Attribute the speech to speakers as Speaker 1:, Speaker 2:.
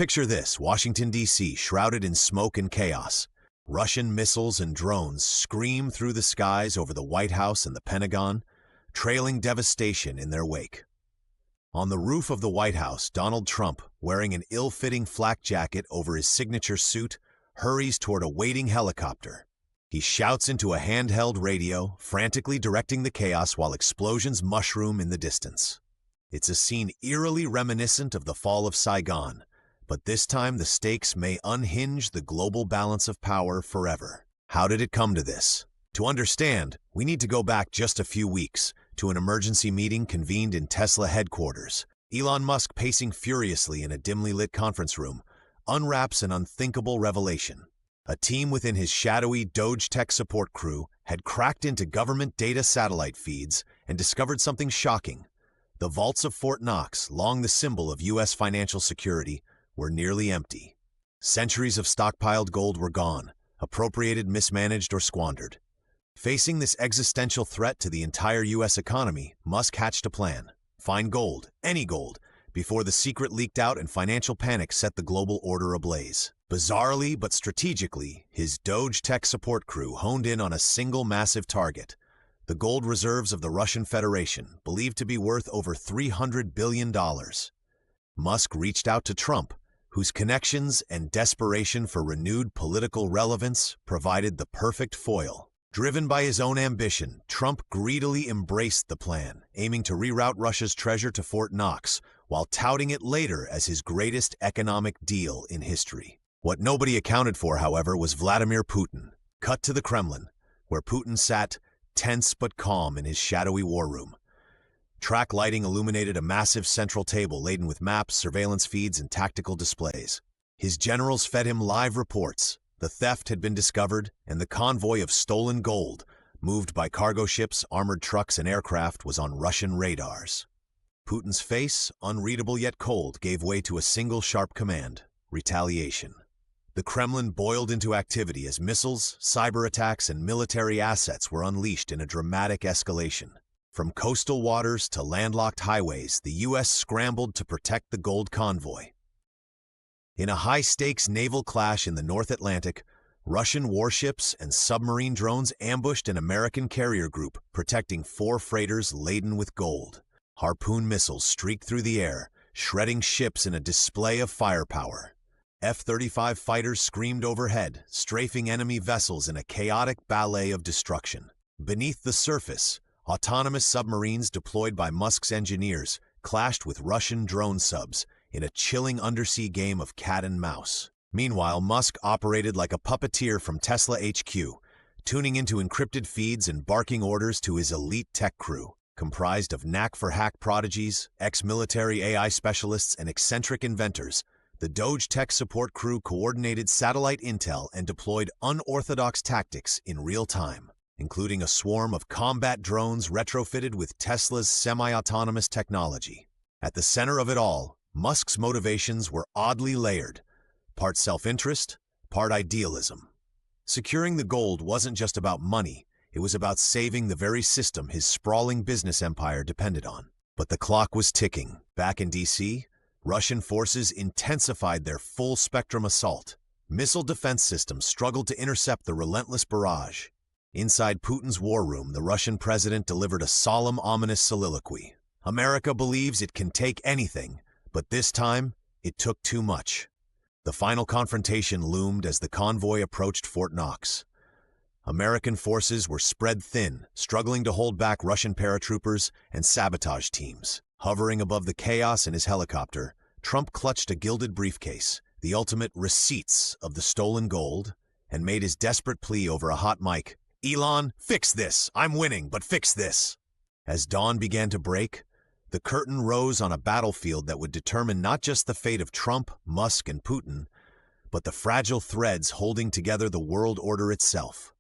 Speaker 1: Picture this: Washington, D.C., shrouded in smoke and chaos. Russian missiles and drones scream through the skies over the White House and the Pentagon, trailing devastation in their wake. On the roof of the White House, Donald Trump, wearing an ill-fitting flak jacket over his signature suit, hurries toward a waiting helicopter. He shouts into a handheld radio, frantically directing the chaos while explosions mushroom in the distance. It's a scene eerily reminiscent of the fall of Saigon, but this time the stakes may unhinge the global balance of power forever. How did it come to this? To understand, we need to go back just a few weeks to an emergency meeting convened in Tesla headquarters. Elon Musk, pacing furiously in a dimly lit conference room, unwraps an unthinkable revelation. A team within his shadowy Doge tech support crew had cracked into government data satellite feeds and discovered something shocking. The vaults of Fort Knox, long the symbol of U.S. financial security, were nearly empty. Centuries of stockpiled gold were gone, appropriated, mismanaged, or squandered. Facing this existential threat to the entire U.S. economy, Musk hatched a plan: find gold, any gold, before the secret leaked out and financial panic set the global order ablaze. Bizarrely but strategically, his Doge tech support crew honed in on a single massive target: the gold reserves of the Russian Federation, believed to be worth over $300 billion. Musk reached out to Trump, whose connections and desperation for renewed political relevance provided the perfect foil. Driven by his own ambition, Trump greedily embraced the plan, aiming to reroute Russia's treasure to Fort Knox, while touting it later as his greatest economic deal in history. What nobody accounted for, however, was Vladimir Putin. Cut to the Kremlin, where Putin sat, tense but calm, in his shadowy war room. Track lighting illuminated a massive central table laden with maps, surveillance feeds, and tactical displays. His generals fed him live reports. The theft had been discovered, and the convoy of stolen gold, moved by cargo ships, armored trucks, and aircraft, was on Russian radars. Putin's face, unreadable yet cold, gave way to a single sharp command: retaliation. The Kremlin boiled into activity as missiles, cyber attacks, and military assets were unleashed in a dramatic escalation. From coastal waters to landlocked highways, the U.S. scrambled to protect the gold convoy. In a high-stakes naval clash in the North Atlantic, Russian warships and submarine drones ambushed an American carrier group, protecting 4 freighters laden with gold. Harpoon missiles streaked through the air, shredding ships in a display of firepower. F-35 fighters screamed overhead, strafing enemy vessels in a chaotic ballet of destruction. Beneath the surface, autonomous submarines deployed by Musk's engineers clashed with Russian drone subs in a chilling undersea game of cat and mouse. Meanwhile, Musk operated like a puppeteer from Tesla HQ, tuning into encrypted feeds and barking orders to his elite tech crew, comprised of knack-for-hack prodigies, ex-military AI specialists, and eccentric inventors. The Doge tech support crew coordinated satellite intel and deployed unorthodox tactics in real time, including a swarm of combat drones retrofitted with Tesla's semi-autonomous technology. At the center of it all, Musk's motivations were oddly layered: part self-interest, part idealism. Securing the gold wasn't just about money, it was about saving the very system his sprawling business empire depended on. But the clock was ticking. Back in D.C., Russian forces intensified their full-spectrum assault. Missile defense systems struggled to intercept the relentless barrage. Inside Putin's war room, the Russian president delivered a solemn, ominous soliloquy. America believes it can take anything, but this time, it took too much. The final confrontation loomed as the convoy approached Fort Knox. American forces were spread thin, struggling to hold back Russian paratroopers and sabotage teams. Hovering above the chaos in his helicopter, Trump clutched a gilded briefcase, the ultimate receipts of the stolen gold, and made his desperate plea over a hot mic: "Elon, fix this! I'm winning, but fix this!" As dawn began to break, the curtain rose on a battlefield that would determine not just the fate of Trump, Musk, and Putin, but the fragile threads holding together the world order itself.